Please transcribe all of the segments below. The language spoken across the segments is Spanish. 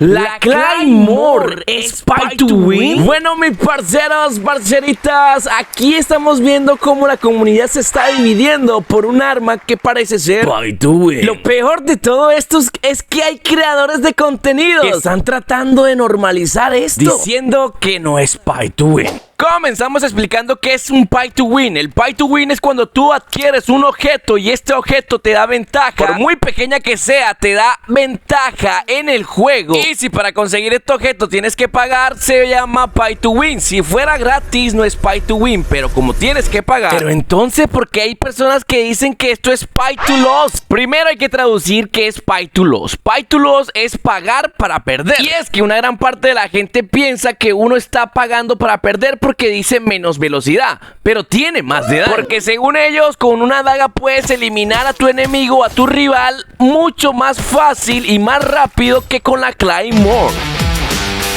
¿La Claymore es pay to win? Bueno, mis parceros, parceritas, aquí estamos viendo cómo la comunidad se está dividiendo por un arma que parece ser pay to win. Lo peor de todo esto es que hay creadores de contenido que están tratando de normalizar esto, diciendo que no es pay to win. Comenzamos explicando qué es un pay to win. El pay to win es cuando tú adquieres un objeto y este objeto te da ventaja, por muy pequeña que sea, te da ventaja en el juego. Y si para conseguir este objeto tienes que pagar, se llama pay to win. Si fuera gratis no es pay to win, pero como tienes que pagar. Pero entonces, ¿por qué hay personas que dicen que esto es pay to loss? Primero hay que traducir qué es pay to loss. Pay to loss es pagar para perder. Y es que una gran parte de la gente piensa que uno está pagando para perder porque dice menos velocidad, pero tiene más de daño. Porque según ellos, con una daga puedes eliminar a tu enemigo o a tu rival mucho más fácil y más rápido que con la Claymore.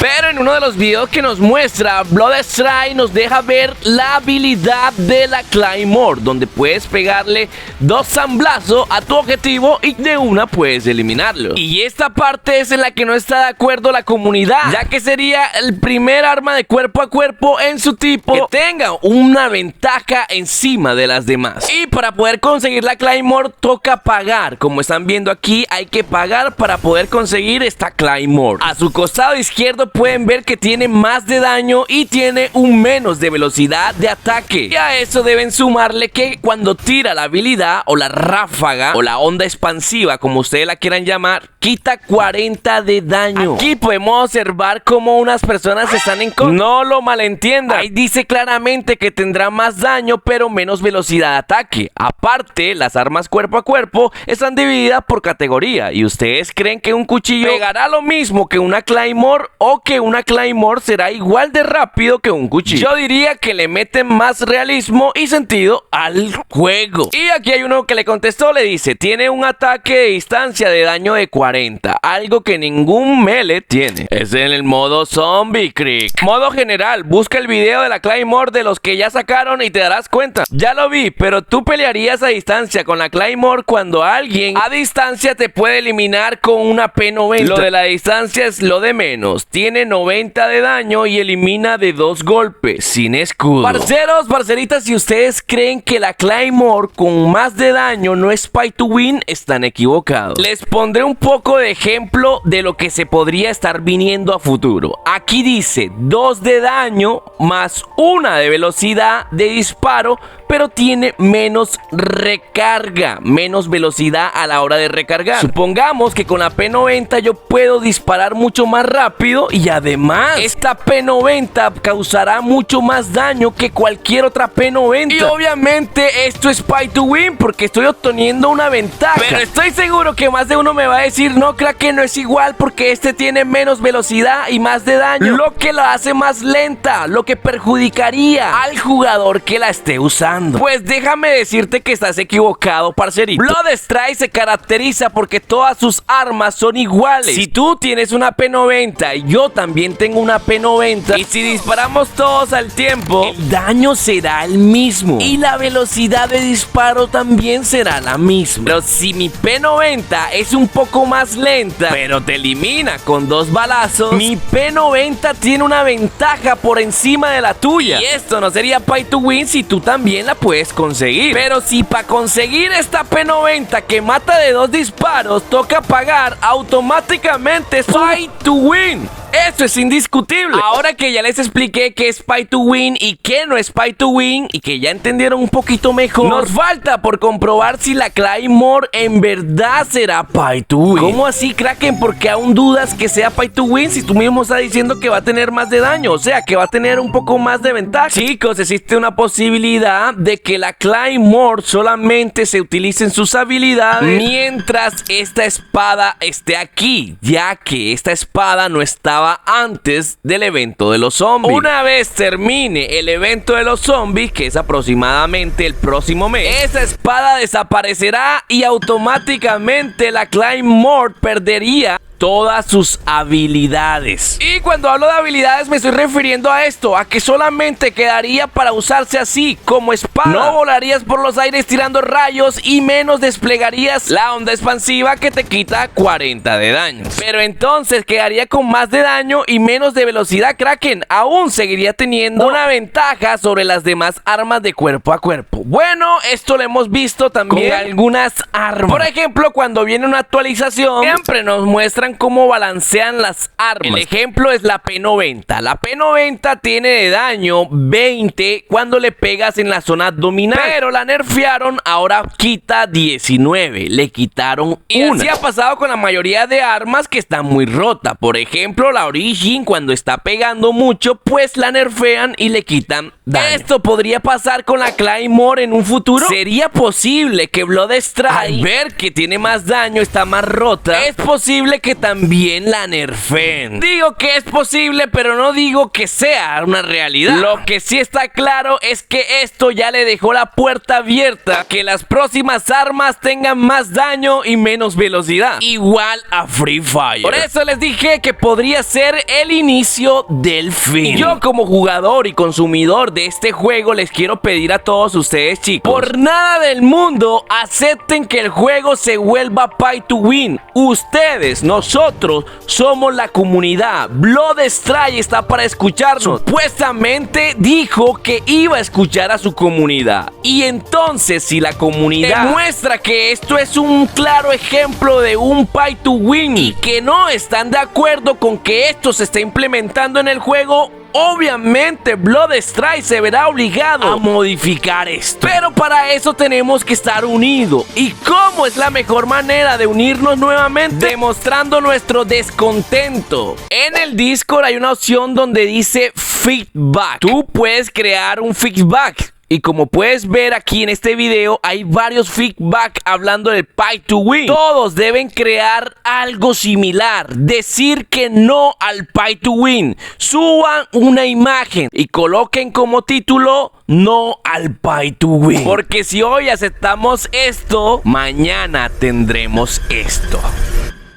Pero en uno de los videos que nos muestra, Bloodstrike nos deja ver la habilidad de la Claymore, donde puedes pegarle 2 zamblazos a tu objetivo y de una puedes eliminarlo. Y esta parte es en la que no está de acuerdo la comunidad, ya que sería el primer arma de cuerpo a cuerpo en su tipo que tenga una ventaja encima de las demás. Y para poder conseguir la Claymore toca pagar. Como están viendo aquí, hay que pagar para poder conseguir esta Claymore. A su costado izquierdo pueden ver que tiene más de daño y tiene un menos de velocidad de ataque. Y a eso deben sumarle que cuando tira la habilidad o la ráfaga o la onda expansiva, como ustedes la quieran llamar, quita 40 de daño. Aquí podemos observar cómo unas personas están en contra. No lo malentiendan. Ahí dice claramente que tendrá más daño pero menos velocidad de ataque. Aparte, las armas cuerpo a cuerpo están divididas por categoría. ¿Y ustedes creen que un cuchillo pegará lo mismo que una Claymore o que una Claymore será igual de rápido que un cuchillo? Yo diría que le meten más realismo y sentido al juego. Y aquí hay uno que le contestó, le dice: tiene un ataque de distancia de daño de 40, algo que ningún melee tiene. Es en el modo Zombie Creek. Modo general, busca el video de la Claymore de los que ya sacaron y te darás cuenta. Ya lo vi, pero tú pelearías a distancia con la Claymore cuando alguien a distancia te puede eliminar con una P90. Lo de la distancia es lo de menos. Tiene 90 de daño y elimina de 2 golpes, sin escudo. Parceros, parceritas, si ustedes creen que la Claymore con más de daño no es pay to win, están equivocados. Les pondré un poco de ejemplo de lo que se podría estar viniendo a futuro. Aquí dice 2 de daño más 1 de velocidad de disparo, pero tiene menos recarga, menos velocidad a la hora de recargar. Supongamos que con la P90 yo puedo disparar mucho más rápido y además esta P90 causará mucho más daño que cualquier otra P90. Y obviamente esto es pay to win porque estoy obteniendo una ventaja. Pero estoy seguro que más de uno me va a decir: no, crack, que no es igual porque este tiene menos velocidad y más de daño, lo que la hace más lenta, lo que perjudicaría al jugador que la esté usando. Pues déjame decirte que estás equivocado, parcerito. Bloodstrike se caracteriza porque todas sus armas son iguales. Si tú tienes una P90 y yo también tengo una P90, y si disparamos todos al tiempo, el daño será el mismo y la velocidad de disparo también será la misma. Pero si mi P90 es un poco más lenta, pero te elimina con 2 balazos, mi P90 tiene una ventaja por encima de la tuya. Y esto no sería pay to win si tú también la puedes conseguir. Pero si para conseguir esta P90 que mata de 2 disparos toca pagar, automáticamente es pay to win. Eso es indiscutible. Ahora que ya les expliqué qué es pay to win y qué no es pay to win, y que ya entendieron un poquito mejor, nos falta por comprobar si la Claymore en verdad será pay to win. ¿Cómo así, Kraken? Porque aún dudas que sea pay to win si tú mismo estás diciendo que va a tener más de daño, o sea, que va a tener un poco más de ventaja. Chicos, existe una posibilidad de que la Claymore solamente se utilice en sus habilidades mientras esta espada esté aquí, ya que esta espada no estaba antes del evento de los zombies. Una vez termine el evento de los zombies, que es aproximadamente el próximo mes, esa espada desaparecerá y automáticamente la Claymore perdería todas sus habilidades. Y cuando hablo de habilidades me estoy refiriendo a esto, a que solamente quedaría para usarse así, como espada. No volarías por los aires tirando rayos y menos desplegarías la onda expansiva que te quita 40 de daño. Pero entonces quedaría con más de daño y menos de velocidad. Kraken aún seguiría teniendo una ventaja sobre las demás armas de cuerpo a cuerpo. Bueno, esto lo hemos visto también con algunas armas. Por ejemplo, cuando viene una actualización, siempre nos muestran cómo balancean las armas. El ejemplo es la P90. La P90 tiene de daño 20 cuando le pegas en la zona abdominal, pero la nerfearon, ahora quita 19. Le quitaron una. Así ha pasado con la mayoría de armas que están muy rotas. Por ejemplo, la Origin, cuando está pegando mucho, pues la nerfean y le quitan daño. Esto podría pasar con la Claymore en un futuro. ¿Sería posible que Bloodstrike, al ver que tiene más daño, está más rota, es posible que también la nerfeen? Digo que es posible, pero no digo que sea una realidad. Lo que sí está claro es que esto ya le dejó la puerta abierta a que las próximas armas tengan más daño y menos velocidad, igual a Free Fire. Por eso les dije que podría ser el inicio del fin. Y yo, como jugador y consumidor de este juego, les quiero pedir a todos ustedes, chicos, por nada del mundo acepten que el juego se vuelva pay to win. Ustedes, nosotros somos la comunidad. Bloodstrike está para escucharnos. Supuestamente dijo que iba a escuchar a su comunidad. Y entonces, si la comunidad demuestra que esto es un claro ejemplo de un pay to win y que no están de acuerdo con que esto se esté implementando en el juego, obviamente Bloodstrike se verá obligado a modificar esto. Pero para eso tenemos que estar unidos. ¿Y cómo es la mejor manera de unirnos nuevamente? Demostrando nuestro descontento. En el Discord hay una opción donde dice feedback. Tú puedes crear un feedback. Y como puedes ver aquí en este video, hay varios feedback hablando del pay to win. Todos deben crear algo similar. Decir que no al pay to win. Suban una imagen y coloquen como título no al pay to win. Porque si hoy aceptamos esto, mañana tendremos esto.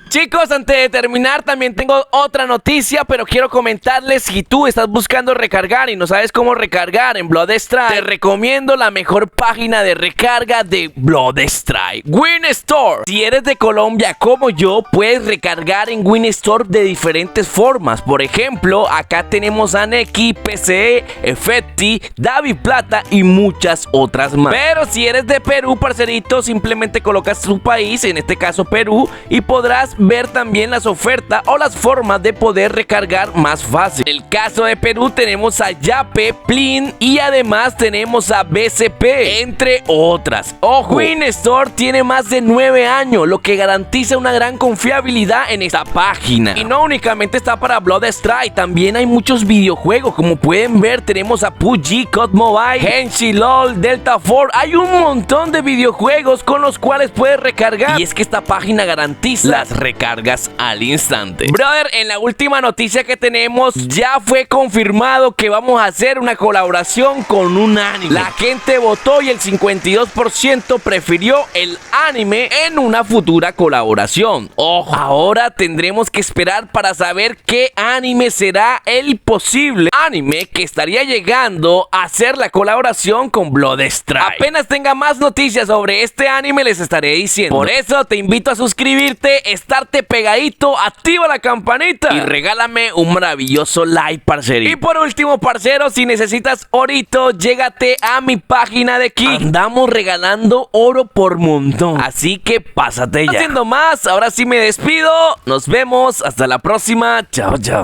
Chicos, antes de terminar también tengo otra noticia, pero quiero comentarles: si tú estás buscando recargar y no sabes cómo recargar en Bloodstrike, te recomiendo la mejor página de recarga de Bloodstrike, WinStore. Si eres de Colombia como yo, puedes recargar en WinStore de diferentes formas. Por ejemplo, acá tenemos a Neki, PCE, Efecti, DaviPlata y muchas otras más. Pero si eres de Perú, parcerito, simplemente colocas tu país, en este caso Perú, y podrás ver también las ofertas o las formas de poder recargar más fácil. En el caso de Perú tenemos a Yape, Plin y además tenemos a BCP, entre otras. Ojo, WinStore tiene más de 9 años, lo que garantiza una gran confiabilidad en esta página. Y no únicamente está para Bloodstrike, también hay muchos videojuegos. Como pueden ver, tenemos a PUBG, COD Mobile, Genshin, LOL, Delta Force. Hay un montón de videojuegos con los cuales puedes recargar. Y es que esta página garantiza las recargas al instante. Brother, en la última noticia que tenemos, ya fue confirmado que vamos a hacer una colaboración con un anime. La gente votó y el 52% prefirió el anime en una futura colaboración. Ojo, ahora tendremos que esperar para saber qué anime será el posible anime que estaría llegando a hacer la colaboración con Bloodstrike. Apenas tenga más noticias sobre este anime les estaré diciendo. Por eso te invito a suscribirte, estarte pegadito, activa la campanita y regálame un maravilloso like, parcerito. Y por último, parcero, si necesitas orito, llégate a mi página de Kick. Andamos regalando oro por montón, así que pásate ya. Haciendo más, ahora sí me despido. Nos vemos, hasta la próxima. Chao, chao.